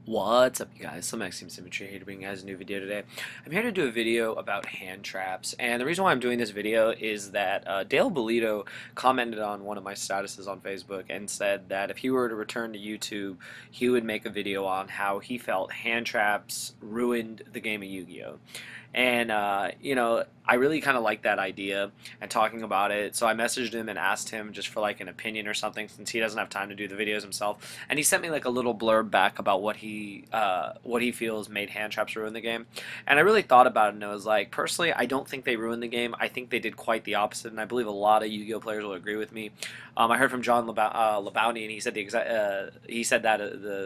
What's up, you guys? SlimXTeamSymmetry here to bring you guys a new video today. I'm here to do a video about hand traps, and the reason why I'm doing this video is that Dale Bolito commented on one of my statuses on Facebook and said that if he were to return to YouTube, he would make a video on how he felt hand traps ruined the game of Yu-Gi-Oh! And, I really kind of like that idea and talking about it, so I messaged him and asked him just for like an opinion or something since he doesn't have time to do the videos himself, and he sent me like a little blurb back about what he feels made hand traps ruin the game. And I really thought about it, and I was like, personally, I don't think they ruined the game. I think they did quite the opposite, and I believe a lot of Yu-Gi-Oh players will agree with me. I heard from John Labounty, and he said the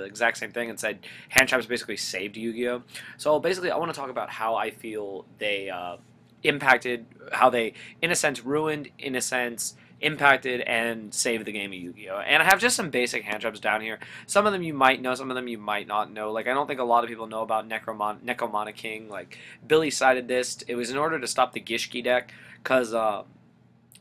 exact same thing, and said hand traps basically saved Yu-Gi-Oh. So basically, I want to talk about how I feel they impacted, how they, in a sense, ruined, in a sense, impacted, and saved the game of Yu-Gi-Oh! And I have just some basic hand traps down here. Some of them you might know, some of them you might not know. Like, I don't think a lot of people know about Necromana King. Like, Billy cited this. It was in order to stop the Gishki deck, because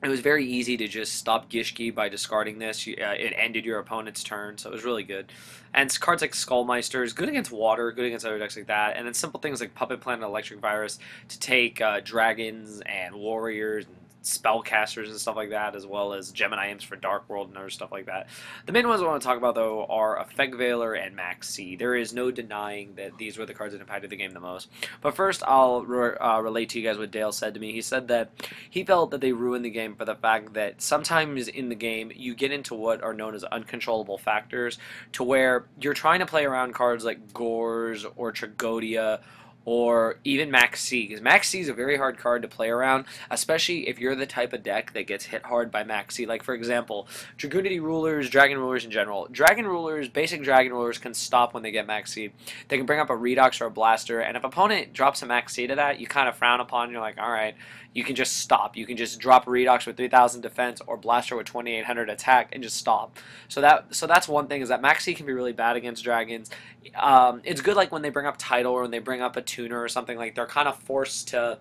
it was very easy to just stop Gishki by discarding this. It ended your opponent's turn, so it was really good. And cards like Skullmeister is good against water, good against other decks like that. And then simple things like Puppet Plant and Electric Virus to take dragons and warriors and spellcasters and stuff like that, as well as Gemini Imps for Dark World and other stuff like that. The main ones I want to talk about, though, are Effect Veiler and Maxi. There is no denying that these were the cards that impacted the game the most. But first, I'll relate to you guys what Dale said to me. He said that he felt that they ruined the game for the fact that sometimes in the game you get into what are known as uncontrollable factors, to where you're trying to play around cards like Gores or Tragodia or even Maxi, because Maxi is a very hard card to play around, especially if you're the type of deck that gets hit hard by Maxi. Like, for example, Dragunity Rulers, Dragon Rulers in general. Dragon Rulers, basic Dragon Rulers can stop when they get Maxi. They can bring up a Redox or a Blaster, and if opponent drops a Maxi to that, you kind of frown upon, and you're like, alright, you can just stop. You can just drop Redox with 3,000 defense or Blaster with 2,800 attack and just stop. So that's one thing, is that Maxi can be really bad against dragons. It's good like when they bring up Tidal or when they bring up a tuner or something, like they're kind of forced to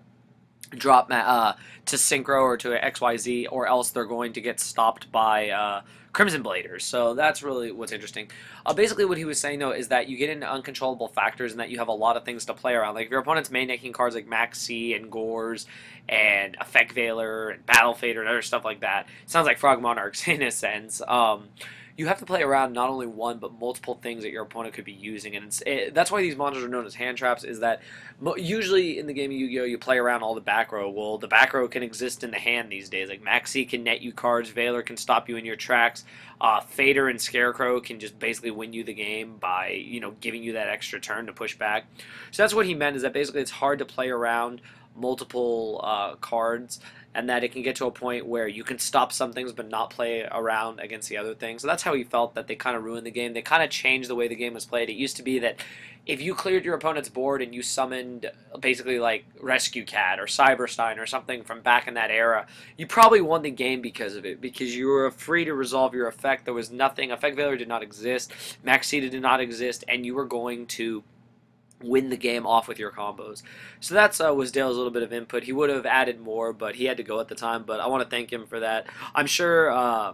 drop to Synchro or to XYZ, or else they're going to get stopped by Crimson Bladers. So that's really what's interesting. Basically what he was saying, though, is that you get into uncontrollable factors and that you have a lot of things to play around. Like, if your opponent's main decking cards like Maxi and Gores and Effect Veiler and Battle Fader and other stuff like that, it sounds like Frog Monarchs in a sense. You have to play around not only one but multiple things that your opponent could be using, and that's why these monsters are known as hand traps. Is that usually in the game of Yu-Gi-Oh you play around all the back row. Well, the back row can exist in the hand these days. Like, Maxi can net you cards, Veiler can stop you in your tracks, Fader and Scarecrow can just basically win you the game by giving you that extra turn to push back. So that's what he meant, is that basically it's hard to play around multiple cards, and that it can get to a point where you can stop some things but not play around against the other things. So that's how he felt that they kind of ruined the game. They kind of changed the way the game was played. It used to be that if you cleared your opponent's board and you summoned basically like Rescue Cat or Cyberstein or something from back in that era, you probably won the game because of it, because you were free to resolve your effect. There was nothing. Effect Veiler did not exist. Maxi did not exist, and you were going to win the game off with your combos. So that's was Dale's little bit of input. He would have added more, but he had to go at the time. But I want to thank him for that. I'm sure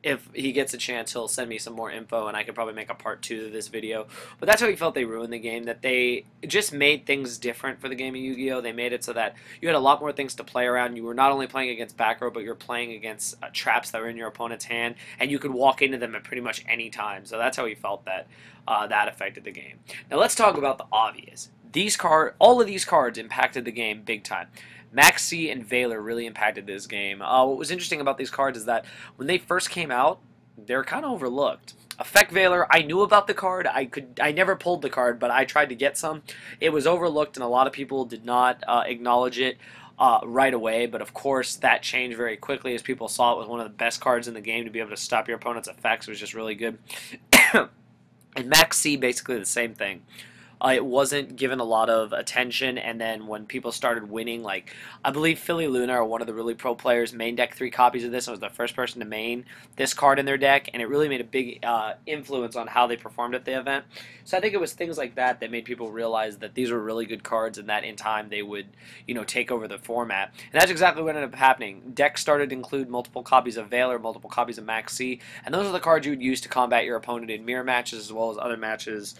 if he gets a chance, he'll send me some more info, and I could probably make a part 2 of this video. But that's how he felt they ruined the game, that they just made things different for the game of Yu-Gi-Oh! They made it so that you had a lot more things to play around. You were not only playing against back row, but you're playing against traps that were in your opponent's hand, and you could walk into them at pretty much any time. So that's how he felt that that affected the game. Now let's talk about the obvious. All of these cards impacted the game big time. Maxi and Veiler really impacted this game. What was interesting about these cards is that when they first came out, they're kind of overlooked. Effect Veiler, I knew about the card. I never pulled the card, but I tried to get some. It was overlooked, and a lot of people did not acknowledge it right away. But of course, that changed very quickly as people saw it was one of the best cards in the game to be able to stop your opponent's effects. It was just really good. And Maxi, basically the same thing. It wasn't given a lot of attention, and then when people started winning, like, I believe Philly Luna, or one of the really pro players, main deck 3 copies of this and was the first person to main this card in their deck, and it really made a big influence on how they performed at the event. So I think it was things like that that made people realize that these were really good cards, and that in time they would, take over the format. And that's exactly what ended up happening. Decks started to include multiple copies of Veiler, multiple copies of Maxi, and those are the cards you would use to combat your opponent in mirror matches as well as other matches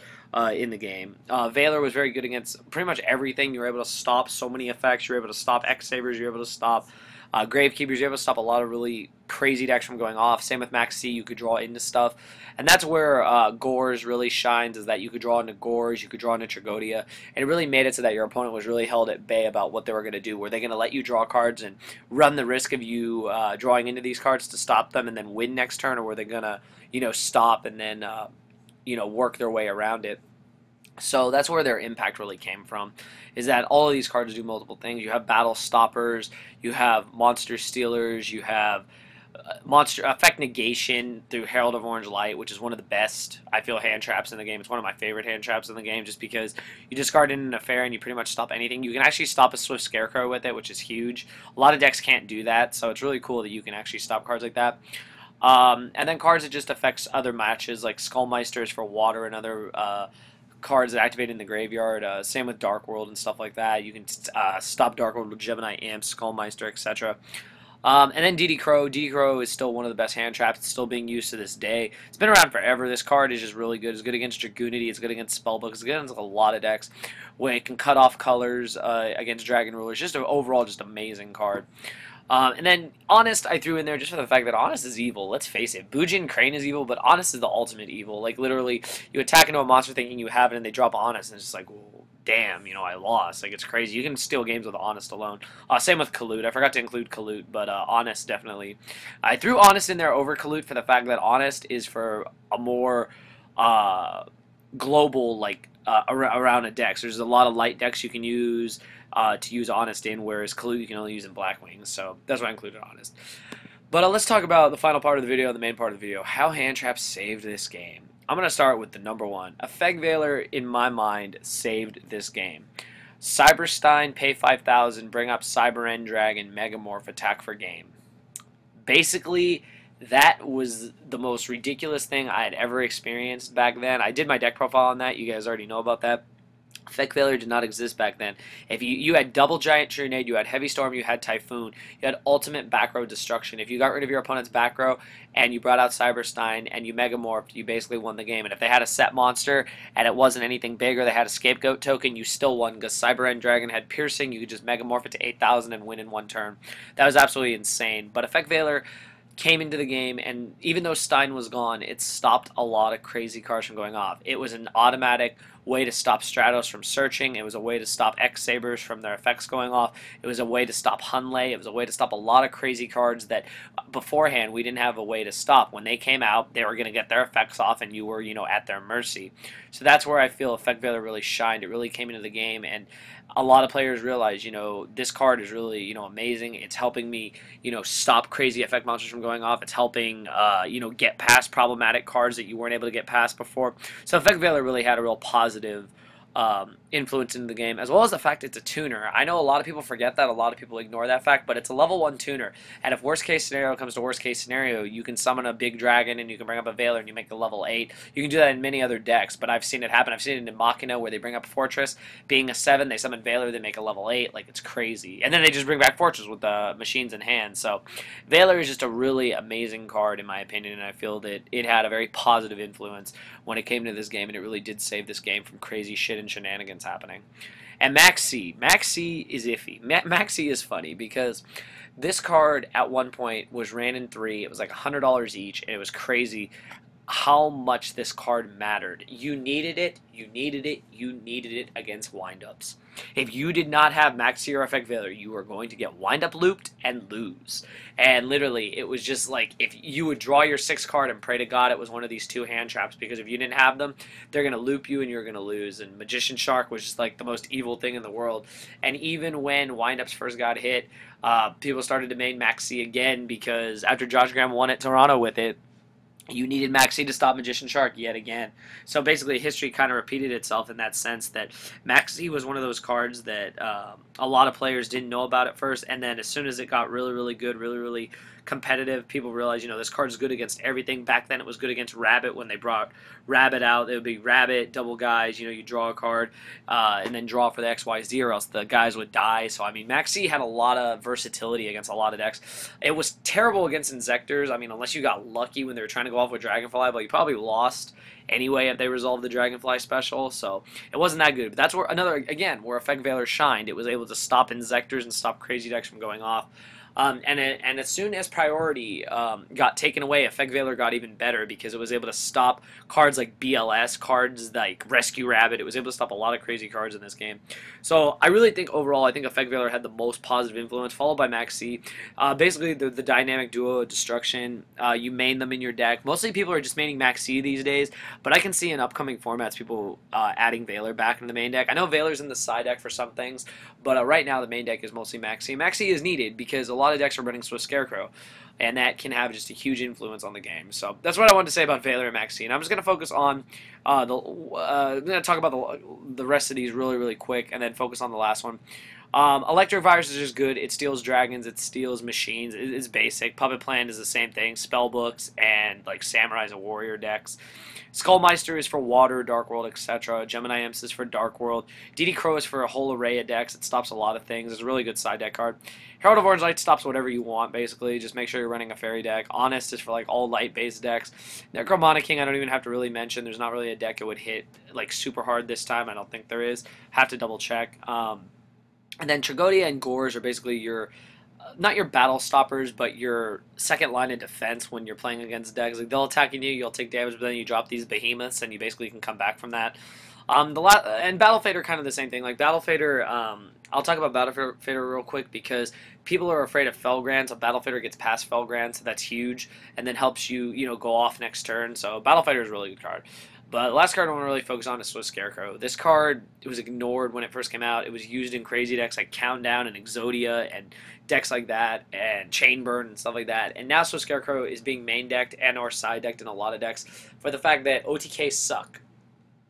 in the game. Valor was very good against pretty much everything. You were able to stop so many effects. You were able to stop X-Sabers. You were able to stop Gravekeepers. You were able to stop a lot of really crazy decks from going off. Same with Maxi. You could draw into stuff. And that's where Gores really shines, is that you could draw into Gores, you could draw into Tragodia, and it really made it so that your opponent was really held at bay about what they were going to do. Were they going to let you draw cards and run the risk of you drawing into these cards to stop them and then win next turn, or were they going to, stop and then, work their way around it? So that's where their impact really came from, is that all of these cards do multiple things. You have Battle Stoppers, you have Monster Stealers, you have Monster Effect Negation through Herald of Orange Light, which is one of the best, I feel, hand traps in the game. It's one of my favorite hand traps in the game, just because you discard in an affair and you pretty much stop anything. You can actually stop a Swift Scarecrow with it, which is huge. A lot of decks can't do that, so it's really cool that you can actually stop cards like that. And then cards that just affects other matches, like Skullmeisters for water and other cards that activate in the graveyard. Same with Dark World and stuff like that. You can stop Dark World with Gemini Imp, Skullmeister, etc. And then DD Crow. DD Crow is still one of the best hand traps. It's still being used to this day. It's been around forever. This card is just really good. It's good against Dragoonity. It's good against Spellbook. It's good against a lot of decks where it can cut off colors against Dragon Rulers. Just an overall just amazing card. And then Honest I threw in there just for the fact that Honest is evil. Let's face it. Bujin Crane is evil, but Honest is the ultimate evil. Like, literally, you attack into a monster thinking you have it, and they drop Honest, and it's just like, well, damn, I lost. Like, it's crazy. You can steal games with Honest alone. Same with Kalut. I forgot to include Kalut, but Honest, definitely. I threw Honest in there over Kalut for the fact that Honest is for a more global, like, around a deck. So there's a lot of light decks you can use to use Honest in, whereas Kalut you can only use in Blackwings, so that's why I included Honest. But let's talk about the final part of the video, the main part of the video, how hand traps saved this game. I'm going to start with the number one. Effect Valor, in my mind, saved this game. Cyberstein, pay 5,000, bring up Cyber End Dragon, Megamorph, attack for game. Basically, that was the most ridiculous thing I had ever experienced back then. I did my deck profile on that. You guys already know about that. Effect Failure did not exist back then. If you had double Giant Trunade, you had Heavy Storm, you had Typhoon, you had ultimate back row destruction. If you got rid of your opponent's back row and you brought out Cyberstein and you Megamorphed, you basically won the game. And if they had a set monster and it wasn't anything big, or they had a Scapegoat token, you still won, because Cyber End Dragon had Piercing. You could just Megamorph it to 8,000 and win in one turn. That was absolutely insane. But Effect Valor came into the game, and even though Stein was gone, it stopped a lot of crazy cards from going off. It was an automatic way to stop Stratos from searching. It was a way to stop X-Sabers from their effects going off. It was a way to stop Hunley. It was a way to stop a lot of crazy cards that beforehand we didn't have a way to stop. When they came out, they were going to get their effects off, and you were, at their mercy. So that's where I feel Effect Valor really shined. It really came into the game, and a lot of players realize, this card is really, amazing. It's helping me, stop crazy effect monsters from going off. It's helping, get past problematic cards that you weren't able to get past before. So Effect Valor really had a real positive influence into the game, as well as the fact it's a tuner. I know a lot of people forget that, a lot of people ignore that fact, but it's a level 1 tuner, and if worst case scenario comes to worst case scenario, you can summon a big dragon and you can bring up a Valor and you make the level 8. You can do that in many other decks, but I've seen it happen. I've seen it in Machina, where they bring up Fortress, being a 7, they summon Valor, they make a level 8, like, it's crazy. And then they just bring back Fortress with the machines in hand. So Valor is just a really amazing card, in my opinion, and I feel that it had a very positive influence when it came to this game, and it really did save this game from crazy shit and shenanigans happening. And Maxi is iffy. Maxi is funny because this card at one point was ran in 3. It was like $100 each, and it was crazy how much this card mattered. You needed it, you needed it, you needed it against windups. If you did not have Maxi or Effect Valor, you were going to get windup looped and lose. And literally, it was just like, if you would draw your 6th card and pray to God it was one of these 2 hand traps, because if you didn't have them, they're going to loop you and you're going to lose. And Magician Shark was just like the most evil thing in the world. And even when windups first got hit, people started to main Maxi again, because after Josh Graham won at Toronto with it, you needed Maxi to stop Magician Shark yet again. So basically, history kind of repeated itself in that sense, that Maxi was one of those cards that a lot of players didn't know about at first, and then as soon as it got really, really good, really, really competitive. People realize, this card is good against everything. Back then it was good against Rabbit. When they brought Rabbit out, it would be Rabbit, double guys, you draw a card, and then draw for the XYZ, or else the guys would die. So, I mean, Maxi had a lot of versatility against a lot of decks. It was terrible against Insectors. I mean, unless you got lucky when they were trying to go off with Dragonfly, but you probably lost anyway if they resolved the Dragonfly special, so it wasn't that good. But that's where where Effect Veiler shined. It was able to stop Insectors and stop crazy decks from going off. And as soon as Priority got taken away, Effect Veiler got even better because it was able to stop cards like BLS, cards like Rescue Rabbit. It was able to stop a lot of crazy cards in this game. So I really think overall, I think Effect Veiler had the most positive influence, followed by Maxi. Basically, the dynamic duo of destruction, you main them in your deck. Mostly people are just maining Maxi these days, but I can see in upcoming formats people adding Veiler back in the main deck. I know Veiler's in the side deck for some things, but right now the main deck is mostly Maxi. Maxi is needed because a lot of decks are running Scarecrow, and that can have just a huge influence on the game. So that's what I wanted to say about Veiler and Maxi. And I'm just going to focus on I'm going to talk about the rest of these really quick, and then focus on the last one. Electric Virus is just good. It steals dragons, it steals machines. It's basic. Puppet Plan is the same thing. Spellbooks and like Samurais and Warrior decks. Skullmeister is for Water, Dark World, etc. Gemini Imps is for Dark World. DD Crow is for a whole array of decks. It stops a lot of things. It's a really good side deck card. Herald of Orange Light stops whatever you want, basically. Just make sure you're running a fairy deck. Honest is for like all light-based decks. Necromana King I don't even have to really mention. There's not really a deck it would hit like super hard this time. I don't think there is. Have to double check. And then Tragodia and Gores are basically your, not your battle stoppers, but your second line of defense when you're playing against decks. Like, they'll attack you, you'll take damage, but then you drop these behemoths, and you basically can come back from that. And Battle Fader are kind of the same thing. Like, Battle Fader, I'll talk about Battle Fader real quick because people are afraid of Felgrand, so Battle Fader gets past Felgrand, so that's huge, and then helps you, go off next turn. So Battle Fader is a really good card. But the last card I want to really focus on is Scarecrow. This card, it was ignored when it first came out. It was used in crazy decks like Countdown and Exodia and decks like that, and Chainburn and stuff like that. And now Scarecrow is being main decked and or side decked in a lot of decks for the fact that OTK suck.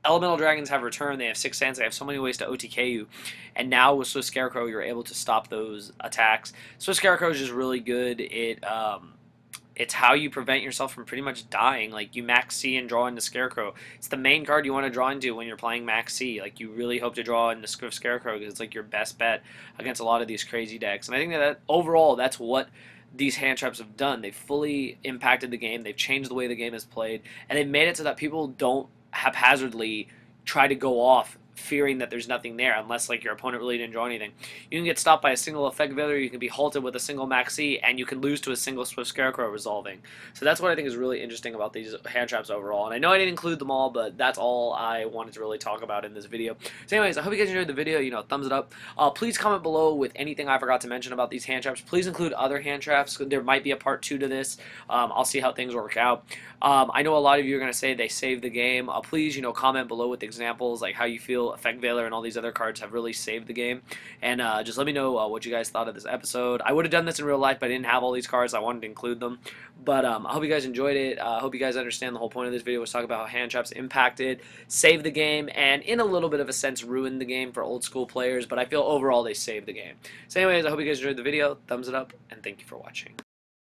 Elemental Dragons have returned, they have 6 cents, they have so many ways to OTK you. And now with Scarecrow, you're able to stop those attacks. Scarecrow is just really good. It's how you prevent yourself from pretty much dying. Like, you max C and draw into Scarecrow. It's the main card you want to draw into when you're playing max C. Like, you really hope to draw into Scarecrow because it's like your best bet against a lot of these crazy decks. And I think that overall, that's what these hand traps have done. They've fully impacted the game. They've changed the way the game is played. And they've made it so that people don't haphazardly try to go off fearing that there's nothing there unless like your opponent really didn't draw anything. You can get stopped by a single Effect Veiler, you can be halted with a single Maxi, and you can lose to a single Swift Scarecrow resolving. So that's what I think is really interesting about these hand traps overall. And I know I didn't include them all, but that's all I wanted to really talk about in this video. So anyways, I hope you guys enjoyed the video. Thumbs it up. Please comment below with anything I forgot to mention about these hand traps. Please include other hand traps. There might be a part 2 to this. I'll see how things work out. I know a lot of you are going to say they saved the game. Please, comment below with examples, like how you feel Effect Veiler and all these other cards have really saved the game. And just let me know what you guys thought of this episode. I would have done this in real life, but I didn't have all these cards. I wanted to include them. But I hope you guys enjoyed it. I hope you guys understand the whole point of this video was talk about how hand traps impacted, saved the game, and in a little bit of a sense ruined the game for old school players. But I feel overall they saved the game. So anyways, I hope you guys enjoyed the video. Thumbs it up, and thank you for watching.